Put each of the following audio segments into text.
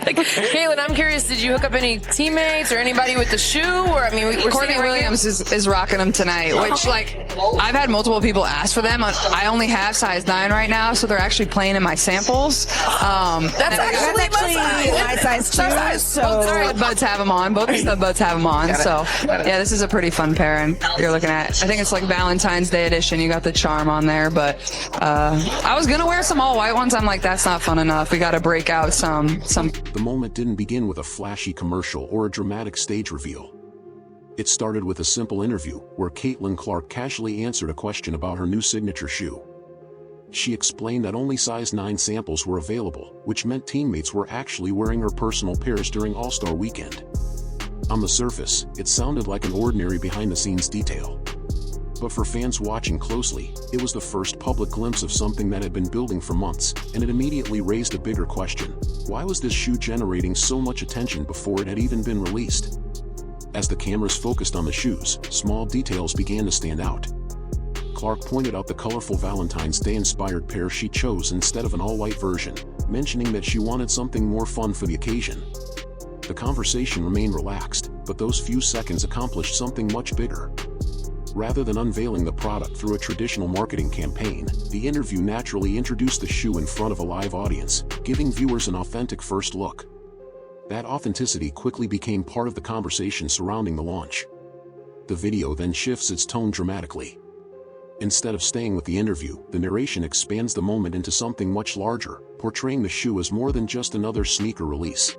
Caitlin, I'm curious, did you hook up any teammates or anybody with the shoe? Or, I mean, we're Courtney Williams is rocking them tonight, which, like, I've had multiple people ask for them. I only have size 9 right now, so they're actually playing in my samples. That's actually my size too. So both stud buds have them on. Both stud buds have them on. So, yeah, this is a pretty fun pair, and you're looking at, I think it's like Valentine's Day edition. You got the charm on there, but I was going to wear some all white ones. I'm like, that's not fun enough. We got to break out some. The moment didn't begin with a flashy commercial or a dramatic stage reveal. It started with a simple interview where Caitlin Clark casually answered a question about her new signature shoe. She explained that only size 9 samples were available, which meant teammates were actually wearing her personal pairs during All-Star Weekend. On the surface, it sounded like an ordinary behind-the-scenes detail. But for fans watching closely, it was the first public glimpse of something that had been building for months, and it immediately raised a bigger question. Why was this shoe generating so much attention before it had even been released? As the cameras focused on the shoes, small details began to stand out. Clark pointed out the colorful Valentine's Day-inspired pair she chose instead of an all-white version, mentioning that she wanted something more fun for the occasion. The conversation remained relaxed, but those few seconds accomplished something much bigger. Rather than unveiling the product through a traditional marketing campaign, the interview naturally introduced the shoe in front of a live audience, giving viewers an authentic first look. That authenticity quickly became part of the conversation surrounding the launch. The video then shifts its tone dramatically. Instead of staying with the interview, the narration expands the moment into something much larger, portraying the shoe as more than just another sneaker release.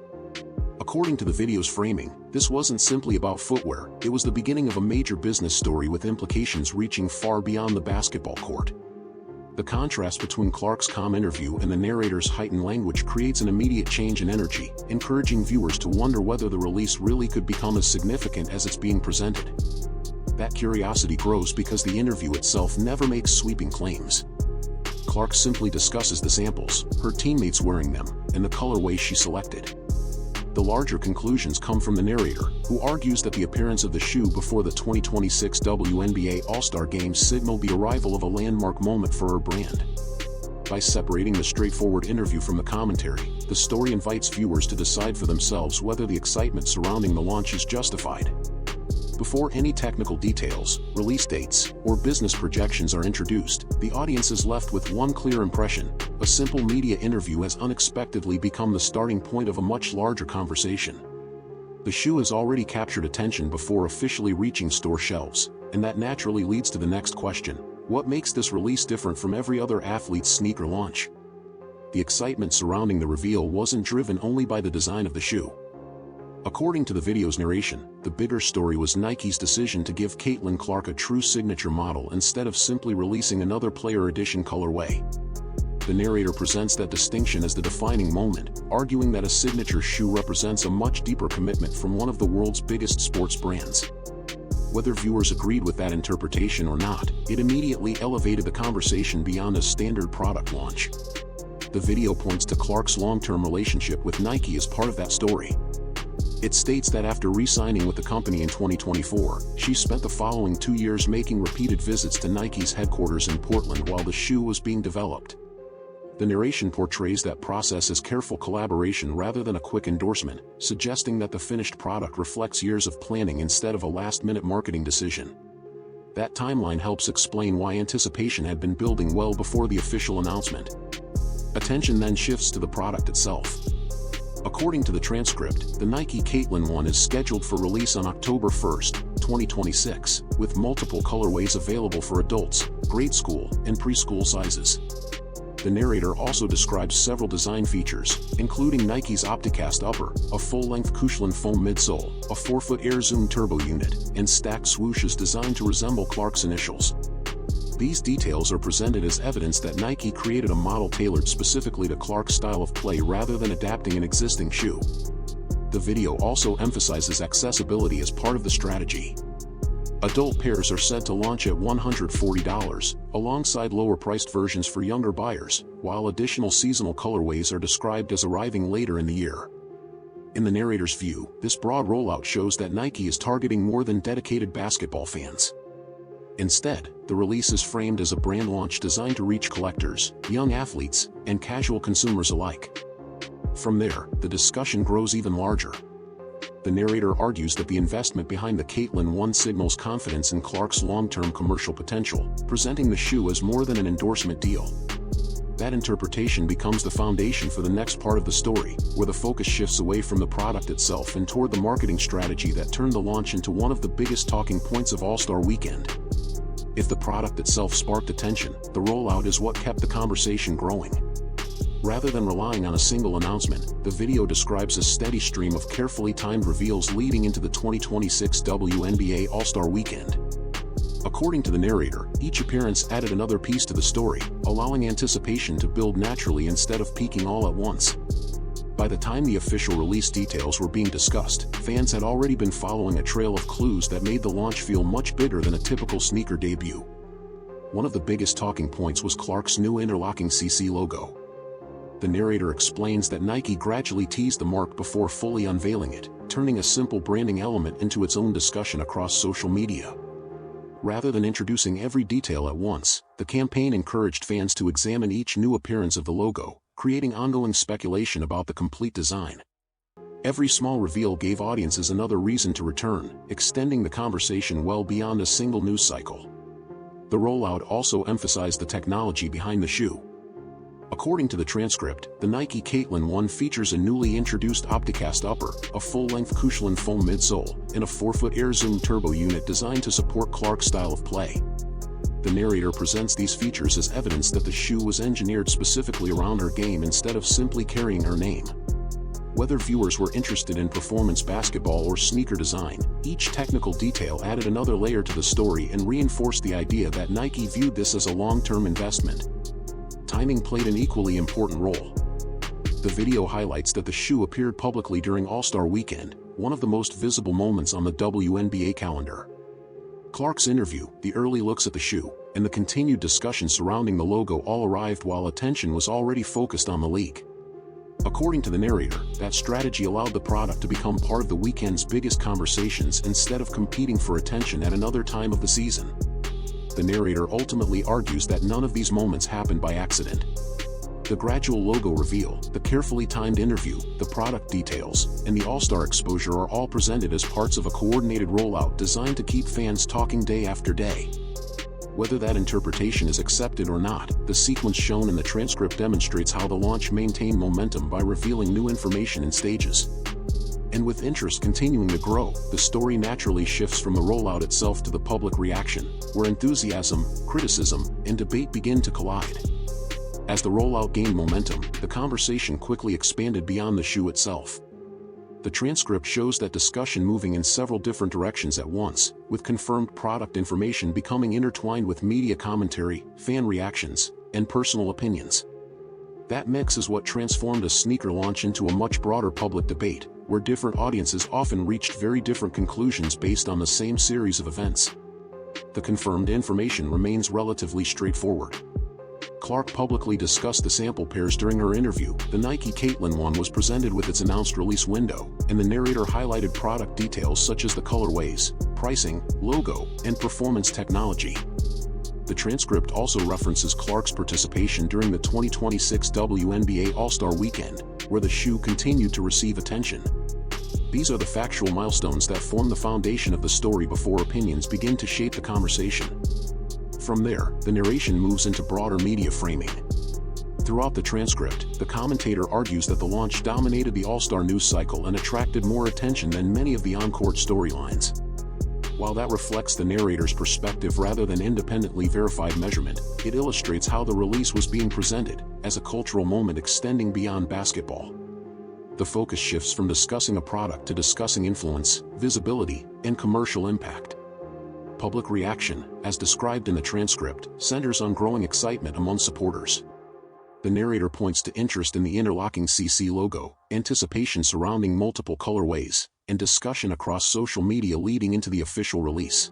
According to the video's framing, this wasn't simply about footwear, it was the beginning of a major business story with implications reaching far beyond the basketball court. The contrast between Clark's calm interview and the narrator's heightened language creates an immediate change in energy, encouraging viewers to wonder whether the release really could become as significant as it's being presented. That curiosity grows because the interview itself never makes sweeping claims. Clark simply discusses the samples, her teammates wearing them, and the colorway she selected. The larger conclusions come from the narrator, who argues that the appearance of the shoe before the 2026 WNBA All-Star Games signaled the arrival of a landmark moment for her brand. By separating the straightforward interview from the commentary, the story invites viewers to decide for themselves whether the excitement surrounding the launch is justified. Before any technical details, release dates, or business projections are introduced, the audience is left with one clear impression: a simple media interview has unexpectedly become the starting point of a much larger conversation. The shoe has already captured attention before officially reaching store shelves, and that naturally leads to the next question: what makes this release different from every other athlete's sneaker launch? The excitement surrounding the reveal wasn't driven only by the design of the shoe. According to the video's narration, the bigger story was Nike's decision to give Caitlin Clark a true signature model instead of simply releasing another player edition colorway. The narrator presents that distinction as the defining moment, arguing that a signature shoe represents a much deeper commitment from one of the world's biggest sports brands. Whether viewers agreed with that interpretation or not, it immediately elevated the conversation beyond a standard product launch. The video points to Clark's long-term relationship with Nike as part of that story. It states that after re-signing with the company in 2024, she spent the following 2 years making repeated visits to Nike's headquarters in Portland while the shoe was being developed. The narration portrays that process as careful collaboration rather than a quick endorsement, suggesting that the finished product reflects years of planning instead of a last-minute marketing decision. That timeline helps explain why anticipation had been building well before the official announcement. Attention then shifts to the product itself. According to the transcript, the Nike Caitlin 1 is scheduled for release on October 1, 2026, with multiple colorways available for adults, grade school, and preschool sizes. The narrator also describes several design features, including Nike's Opticast upper, a full-length Cushioning foam midsole, a 4-foot Air Zoom turbo unit, and stacked swooshes designed to resemble Clark's initials. These details are presented as evidence that Nike created a model tailored specifically to Clark's style of play rather than adapting an existing shoe. The video also emphasizes accessibility as part of the strategy. Adult pairs are said to launch at $140, alongside lower-priced versions for younger buyers, while additional seasonal colorways are described as arriving later in the year. In the narrator's view, this broad rollout shows that Nike is targeting more than dedicated basketball fans. Instead, the release is framed as a brand launch designed to reach collectors, young athletes, and casual consumers alike. From there, the discussion grows even larger. The narrator argues that the investment behind the Caitlyn 1 signals confidence in Clark's long-term commercial potential, presenting the shoe as more than an endorsement deal. That interpretation becomes the foundation for the next part of the story, where the focus shifts away from the product itself and toward the marketing strategy that turned the launch into one of the biggest talking points of All-Star Weekend. If the product itself sparked attention, the rollout is what kept the conversation growing. Rather than relying on a single announcement, the video describes a steady stream of carefully timed reveals leading into the 2026 WNBA All-Star Weekend. According to the narrator, each appearance added another piece to the story, allowing anticipation to build naturally instead of peaking all at once. By the time the official release details were being discussed, fans had already been following a trail of clues that made the launch feel much bigger than a typical sneaker debut. One of the biggest talking points was Clark's new interlocking CC logo. The narrator explains that Nike gradually teased the mark before fully unveiling it, turning a simple branding element into its own discussion across social media. Rather than introducing every detail at once, the campaign encouraged fans to examine each new appearance of the logo, creating ongoing speculation about the complete design. Every small reveal gave audiences another reason to return, extending the conversation well beyond a single news cycle. The rollout also emphasized the technology behind the shoe. According to the transcript, the Nike Caitlyn 1 features a newly introduced Opticast upper, a full-length Cushioning foam midsole, and a 4-foot Air Zoom turbo unit designed to support Clark's style of play. The narrator presents these features as evidence that the shoe was engineered specifically around her game instead of simply carrying her name. Whether viewers were interested in performance basketball or sneaker design, each technical detail added another layer to the story and reinforced the idea that Nike viewed this as a long-term investment. Timing played an equally important role. The video highlights that the shoe appeared publicly during All-Star Weekend, one of the most visible moments on the WNBA calendar. Clark's interview, the early looks at the shoe, and the continued discussion surrounding the logo all arrived while attention was already focused on the league. According to the narrator, that strategy allowed the product to become part of the weekend's biggest conversations instead of competing for attention at another time of the season. The narrator ultimately argues that none of these moments happened by accident. The gradual logo reveal, the carefully timed interview, the product details, and the All-Star exposure are all presented as parts of a coordinated rollout designed to keep fans talking day after day. Whether that interpretation is accepted or not, the sequence shown in the transcript demonstrates how the launch maintained momentum by revealing new information in stages. And with interest continuing to grow, the story naturally shifts from the rollout itself to the public reaction, where enthusiasm, criticism, and debate begin to collide. As the rollout gained momentum, the conversation quickly expanded beyond the shoe itself. The transcript shows that discussion moving in several different directions at once, with confirmed product information becoming intertwined with media commentary, fan reactions, and personal opinions. That mix is what transformed a sneaker launch into a much broader public debate, where different audiences often reached very different conclusions based on the same series of events. The confirmed information remains relatively straightforward. Clark publicly discussed the sample pairs during her interview. The Nike Caitlyn 1 was presented with its announced release window, and the narrator highlighted product details such as the colorways, pricing, logo, and performance technology. The transcript also references Clark's participation during the 2026 WNBA All-Star Weekend, where the shoe continued to receive attention. These are the factual milestones that form the foundation of the story before opinions begin to shape the conversation. From there, the narration moves into broader media framing. Throughout the transcript, the commentator argues that the launch dominated the All-Star news cycle and attracted more attention than many of the on-court storylines. While that reflects the narrator's perspective rather than independently verified measurement, it illustrates how the release was being presented, as a cultural moment extending beyond basketball. The focus shifts from discussing a product to discussing influence, visibility, and commercial impact. Public reaction, as described in the transcript, centers on growing excitement among supporters. The narrator points to interest in the interlocking CC logo, anticipation surrounding multiple colorways, and discussion across social media leading into the official release.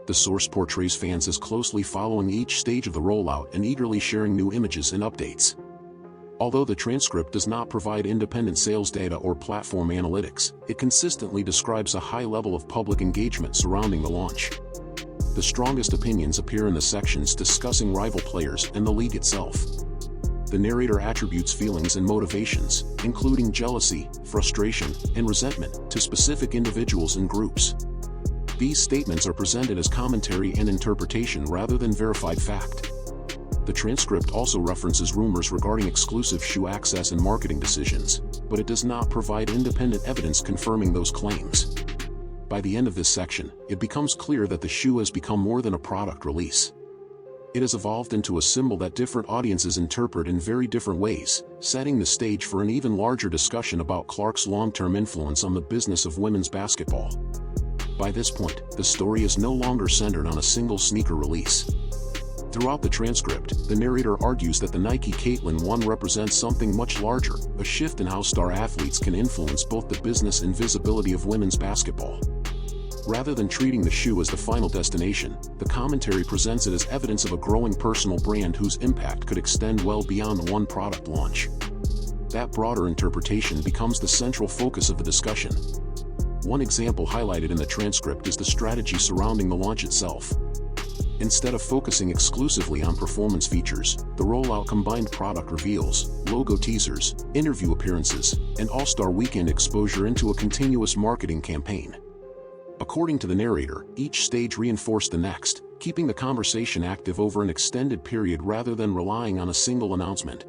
The source portrays fans as closely following each stage of the rollout and eagerly sharing new images and updates. Although the transcript does not provide independent sales data or platform analytics, it consistently describes a high level of public engagement surrounding the launch. The strongest opinions appear in the sections discussing rival players and the league itself. the narrator attributes feelings and motivations, including jealousy, frustration, and resentment, to specific individuals and groups. These statements are presented as commentary and interpretation rather than verified fact. The transcript also references rumors regarding exclusive shoe access and marketing decisions, but it does not provide independent evidence confirming those claims. By the end of this section, it becomes clear that the shoe has become more than a product release. It has evolved into a symbol that different audiences interpret in very different ways, setting the stage for an even larger discussion about Clark's long-term influence on the business of women's basketball. By this point, the story is no longer centered on a single sneaker release. Throughout the transcript, the narrator argues that the Nike Caitlin 1 represents something much larger, a shift in how star athletes can influence both the business and visibility of women's basketball. Rather than treating the shoe as the final destination, the commentary presents it as evidence of a growing personal brand whose impact could extend well beyond one product launch. That broader interpretation becomes the central focus of the discussion. One example highlighted in the transcript is the strategy surrounding the launch itself. Instead of focusing exclusively on performance features, the rollout combined product reveals, logo teasers, interview appearances, and All-Star Weekend exposure into a continuous marketing campaign. According to the narrator, each stage reinforced the next, keeping the conversation active over an extended period rather than relying on a single announcement.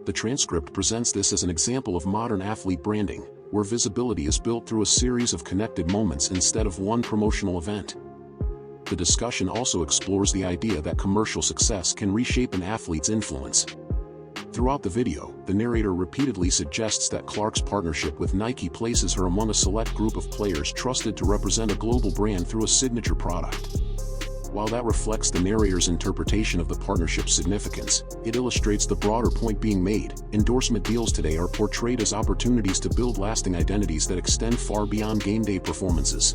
The transcript presents this as an example of modern athlete branding, where visibility is built through a series of connected moments instead of one promotional event. The discussion also explores the idea that commercial success can reshape an athlete's influence. Throughout the video, the narrator repeatedly suggests that Clark's partnership with Nike places her among a select group of players trusted to represent a global brand through a signature product. While that reflects the narrator's interpretation of the partnership's significance, it illustrates the broader point being made. Endorsement deals today are portrayed as opportunities to build lasting identities that extend far beyond game day performances.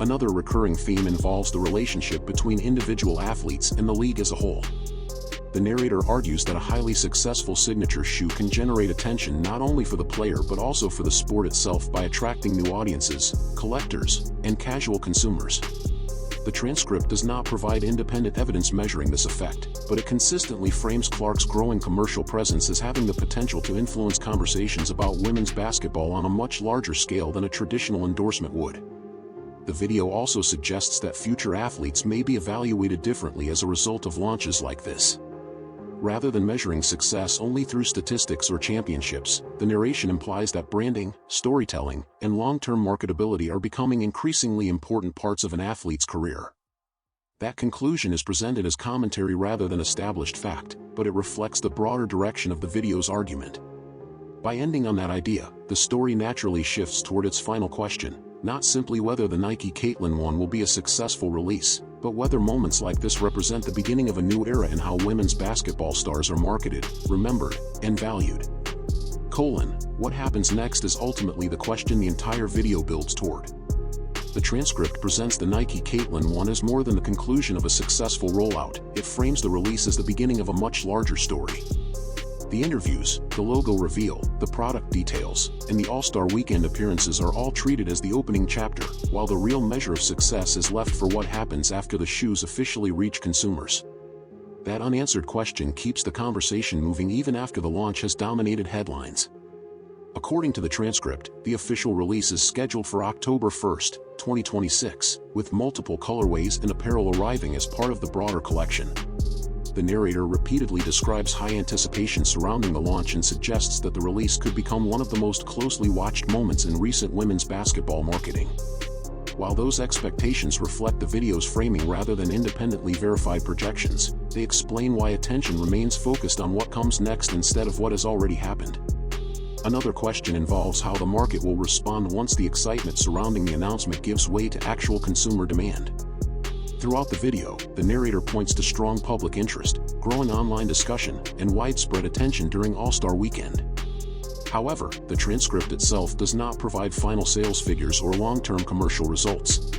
Another recurring theme involves the relationship between individual athletes and the league as a whole. The narrator argues that a highly successful signature shoe can generate attention not only for the player but also for the sport itself by attracting new audiences, collectors, and casual consumers. The transcript does not provide independent evidence measuring this effect, but it consistently frames Clark's growing commercial presence as having the potential to influence conversations about women's basketball on a much larger scale than a traditional endorsement would. The video also suggests that future athletes may be evaluated differently as a result of launches like this. Rather than measuring success only through statistics or championships, the narration implies that branding, storytelling, and long-term marketability are becoming increasingly important parts of an athlete's career. That conclusion is presented as commentary rather than established fact, but it reflects the broader direction of the video's argument. By ending on that idea, the story naturally shifts toward its final question, not simply whether the Nike Caitlin 1 will be a successful release, but whether moments like this represent the beginning of a new era in how women's basketball stars are marketed, remembered, and valued. What happens next is ultimately the question the entire video builds toward. The transcript presents the Nike Caitlin 1 as more than the conclusion of a successful rollout. It frames the release as the beginning of a much larger story. The interviews, the logo reveal, the product details, and the All-Star Weekend appearances are all treated as the opening chapter, while the real measure of success is left for what happens after the shoes officially reach consumers. That unanswered question keeps the conversation moving even after the launch has dominated headlines. According to the transcript, the official release is scheduled for October 1, 2026, with multiple colorways and apparel arriving as part of the broader collection. The narrator repeatedly describes high anticipation surrounding the launch and suggests that the release could become one of the most closely watched moments in recent women's basketball marketing. While those expectations reflect the video's framing rather than independently verified projections, they explain why attention remains focused on what comes next instead of what has already happened. Another question involves how the market will respond once the excitement surrounding the announcement gives way to actual consumer demand. Throughout the video, the narrator points to strong public interest, growing online discussion, and widespread attention during All-Star Weekend. However, the transcript itself does not provide final sales figures or long-term commercial results.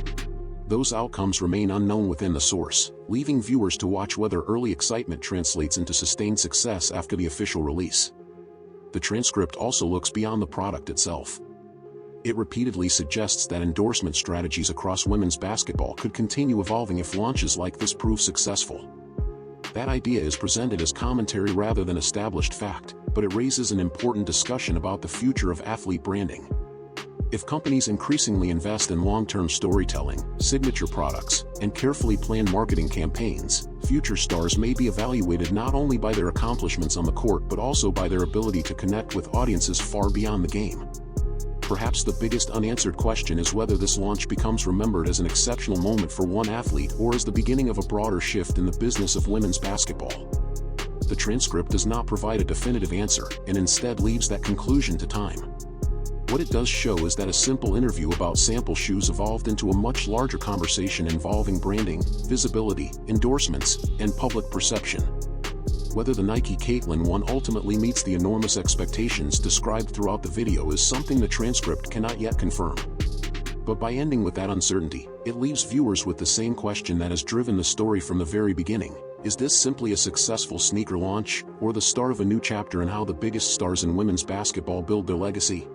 Those outcomes remain unknown within the source, leaving viewers to watch whether early excitement translates into sustained success after the official release. The transcript also looks beyond the product itself. It repeatedly suggests that endorsement strategies across women's basketball could continue evolving if launches like this prove successful. That idea is presented as commentary rather than established fact, but it raises an important discussion about the future of athlete branding. If companies increasingly invest in long-term storytelling, signature products, and carefully planned marketing campaigns, future stars may be evaluated not only by their accomplishments on the court but also by their ability to connect with audiences far beyond the game. Perhaps the biggest unanswered question is whether this launch becomes remembered as an exceptional moment for one athlete or as the beginning of a broader shift in the business of women's basketball. The transcript does not provide a definitive answer and instead leaves that conclusion to time. What it does show is that a simple interview about sample shoes evolved into a much larger conversation involving branding, visibility, endorsements, and public perception. Whether the Nike Caitlin one ultimately meets the enormous expectations described throughout the video is something the transcript cannot yet confirm. But by ending with that uncertainty, it leaves viewers with the same question that has driven the story from the very beginning. Is this simply a successful sneaker launch, or the start of a new chapter in how the biggest stars in women's basketball build their legacy?